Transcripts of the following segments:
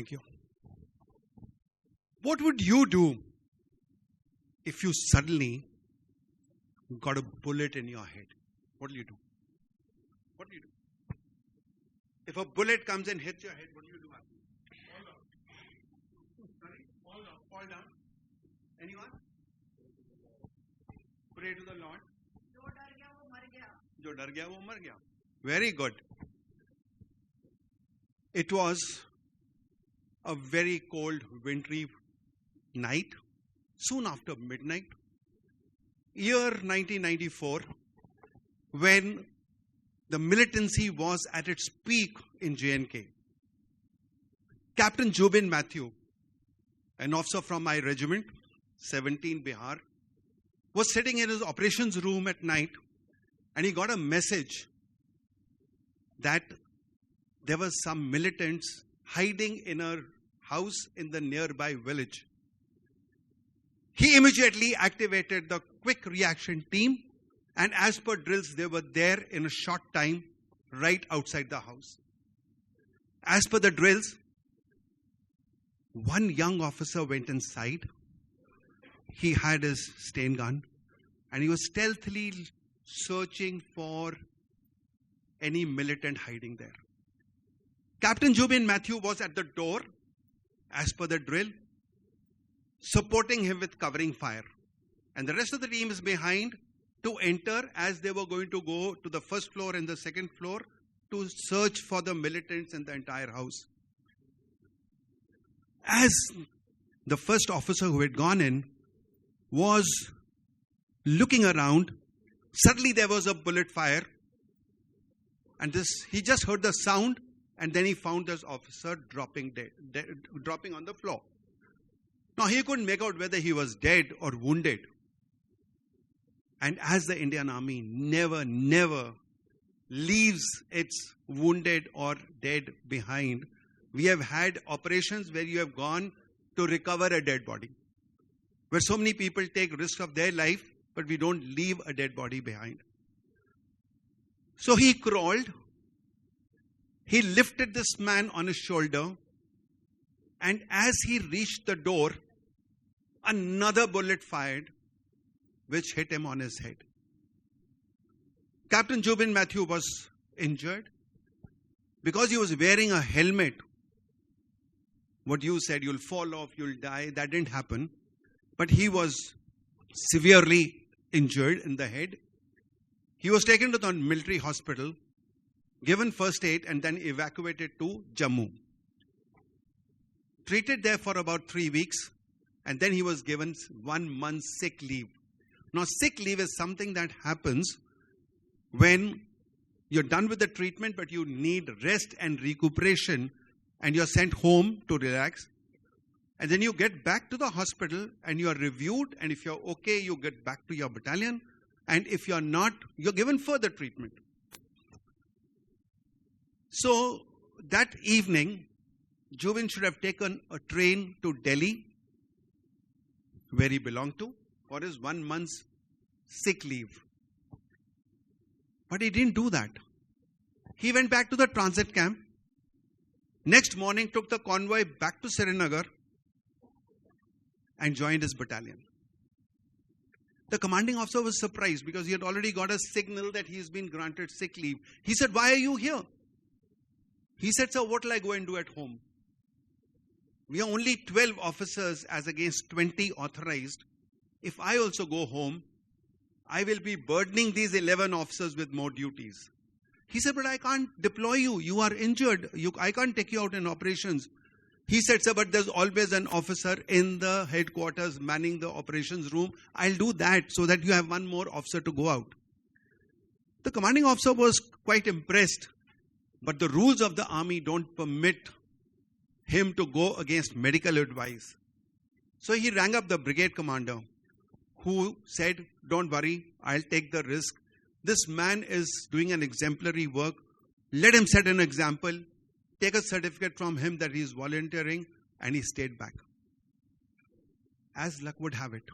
Thank you. What would you do if you suddenly got a bullet in your head? What will you do? What do you do? If a bullet comes and hits your head, what do you do? Fall down. Sorry? Fall down. Anyone? Pray to the Lord. Jo dar gaya, wo mar gaya. Very good. It was a very cold, wintry night, soon after midnight, year 1994, when the militancy was at its peak in J&K. Captainbin Matthew, an officer from my regiment, 17 Bihar, was sitting in his operations room at night, and he got a message that there were some militants hiding in a house in the nearby village. He immediately activated the quick reaction team, and as per drills, they were there in a short time right outside the house. As per the drills, one young officer went inside. He had his stain gun, and he was stealthily searching for any militant hiding there. Captainbin Matthew was at the door, as per the drill, supporting him with covering fire. And the rest of the team is behind to enter as they were going to go to the first floor and the second floor to search for the militants in the entire house. As the first officer who had gone in was looking around, suddenly there was a bullet fire. And he just heard the sound, and then he found this officer dropping on the floor. Now, he couldn't make out whether he was dead or wounded. And as the Indian Army never leaves its wounded or dead behind, we have had operations where you have gone to recover a dead body, where so many people take risk of their life, but we don't leave a dead body behind. So he crawled. He lifted this man on his shoulder, and as he reached the door, another bullet fired, which hit him on his head. Captainbin Matthew was injured because he was wearing a helmet. What you said, you'll fall off, you'll die, that didn't happen. But he was severely injured in the head. He was taken to the military hospital, given first aid, and then evacuated to Jammu. Treated there for about 3 weeks, and then he was given 1 month sick leave. Now, sick leave is something that happens when you're done with the treatment, but you need rest and recuperation, and you're sent home to relax. And then you get back to the hospital, and you are reviewed, and if you're okay, you get back to your battalion. And if you're not, you're given further treatment. So, that evening, Jubin should have taken a train to Delhi, where he belonged to, for his 1 month's sick leave. But he didn't do that. He went back to the transit camp. Next morning, took the convoy back to Srinagar and joined his battalion. The commanding officer was surprised because he had already got a signal that he's been granted sick leave. He said, "Why are you here?" He said, "Sir, what will I go and do at home? We are only 12 officers as against 20 authorized. If I also go home, I will be burdening these 11 officers with more duties." He said, "But I can't deploy you. You are injured. I can't take you out in operations." He said, "Sir, but there's always an officer in the headquarters manning the operations room. I'll do that so that you have one more officer to go out." The commanding officer was quite impressed, but the rules of the army don't permit him to go against medical advice. So he rang up the brigade commander, who said, "Don't worry, I'll take the risk. This man is doing an exemplary work. Let him set an example. Take a certificate from him that he is volunteering," and he stayed back. As luck would have it,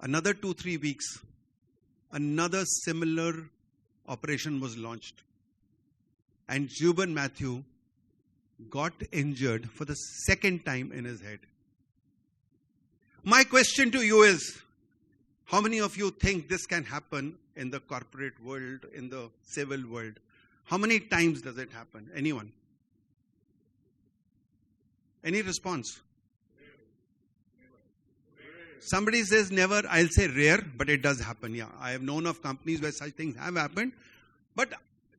another 2-3 weeks, another similar operation was launched. And Captainbin Matthew got injured for the second time in his head. My question to you is, how many of you think this can happen in the corporate world, in the civil world? How many times does it happen? Anyone? Any response? Somebody says never. I'll say rare, but it does happen. Yeah, I have known of companies where such things have happened. But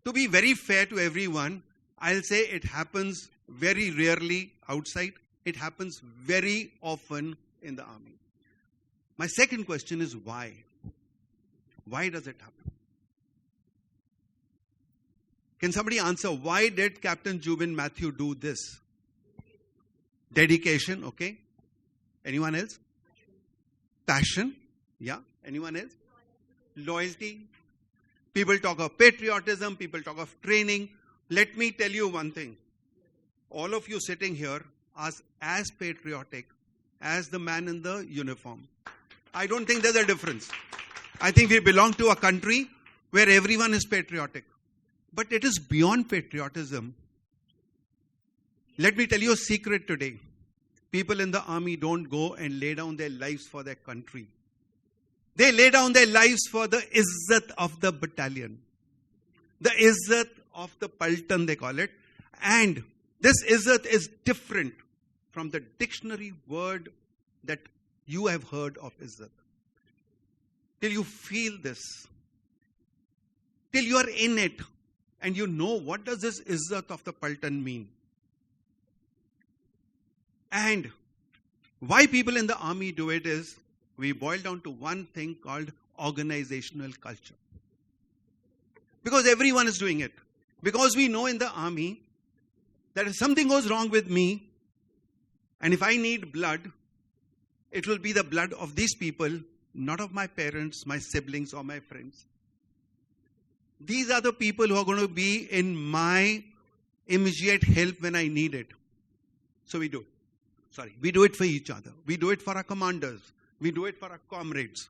to be very fair to everyone, I'll say it happens very rarely outside. It happens very often in the army. My second question is why? Why does it happen? Can somebody answer, why did Captainbin Matthew do this? Dedication, okay. Anyone else? Passion, yeah. Anyone else? Loyalty. People talk of patriotism, people talk of training. Let me tell you one thing. All of you sitting here are as patriotic as the man in the uniform. I don't think there's a difference. I think we belong to a country where everyone is patriotic. But it is beyond patriotism. Let me tell you a secret today. People in the army don't go and lay down their lives for their country. They lay down their lives for the izzat of the battalion. The izzat of the paltan, they call it. And this izzat is different from the dictionary word that you have heard of izzat. Till you feel this. Till you are in it. And you know, what does this izzat of the paltan mean? And why people in the army do it is, we boil down to one thing called organizational culture. Because everyone is doing it. Because we know in the army that if something goes wrong with me, and if I need blood, it will be the blood of these people, not of my parents, my siblings, or my friends. These are the people who are going to be in my immediate help when I need it. So we do it. We do it for each other. We do it for our commanders. We do it for our comrades.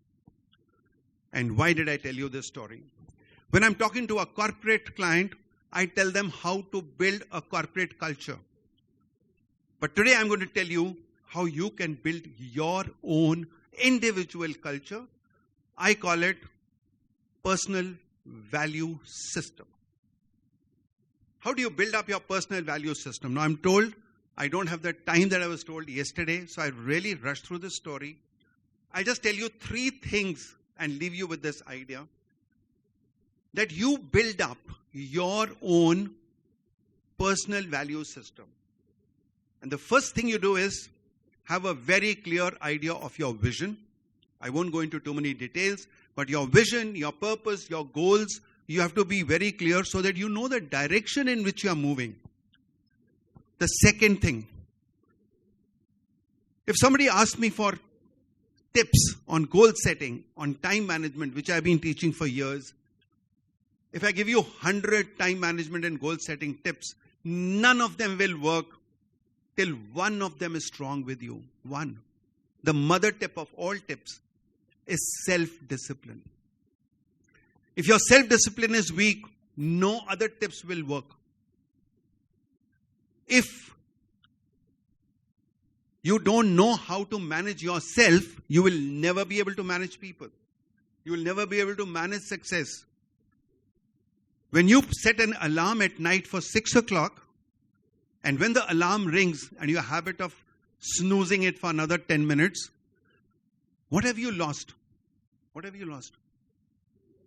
And why did I tell you this story? When I'm talking to a corporate client, I tell them how to build a corporate culture. But today I'm going to tell you how you can build your own individual culture. I call it personal value system. How do you build up your personal value system? Now I'm told I don't have the time that I was told yesterday, so I really rushed through this story. I'll just tell you 3 things and leave you with this idea. That you build up your own personal value system. And the first thing you do is have a very clear idea of your vision. I won't go into too many details, but your vision, your purpose, your goals, you have to be very clear so that you know the direction in which you are moving. The second thing, if somebody asks me for tips on goal setting, on time management, which I've been teaching for years, if I give you 100 time management and goal setting tips, none of them will work till one of them is strong with you. One. The mother tip of all tips is self-discipline. If your self-discipline is weak, no other tips will work. If you don't know how to manage yourself, you will never be able to manage people. You will never be able to manage success. When you set an alarm at night for 6 o'clock, and when the alarm rings and you have a habit of snoozing it for another 10 minutes, what have you lost? What have you lost?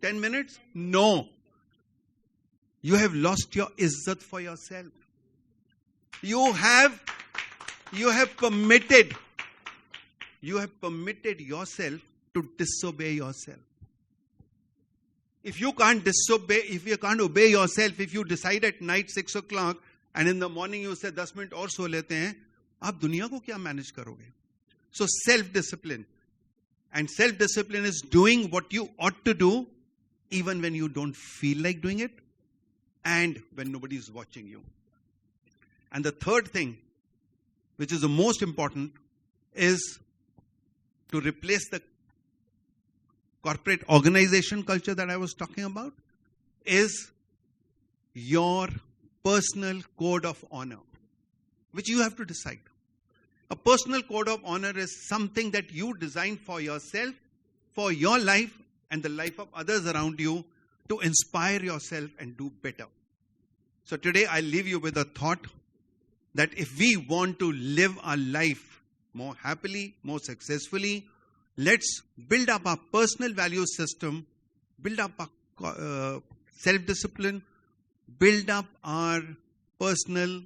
10 minutes? No. You have lost your izzat for yourself. You have permitted yourself to disobey yourself. If you can't obey yourself, if you decide at night 6 o'clock and in the morning you say 10 minute और सो लेते हैं, आप दुनिया को क्या manage करोगे? So self-discipline. And self-discipline is doing what you ought to do even when you don't feel like doing it and when nobody is watching you. And the third thing, which is the most important, is to replace the corporate organization culture that I was talking about, is your personal code of honor. which you have to decide. A personal code of honor is something that you design for yourself, for your life and the life of others around you, to inspire yourself and do better. So today I leave you with a thought that if we want to live our life more happily, more successfully, let's build up our personal value system, build up our self-discipline, build up our personal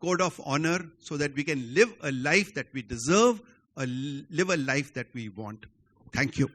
code of honor so that we can live a life that we deserve, live a life that we want. Thank you.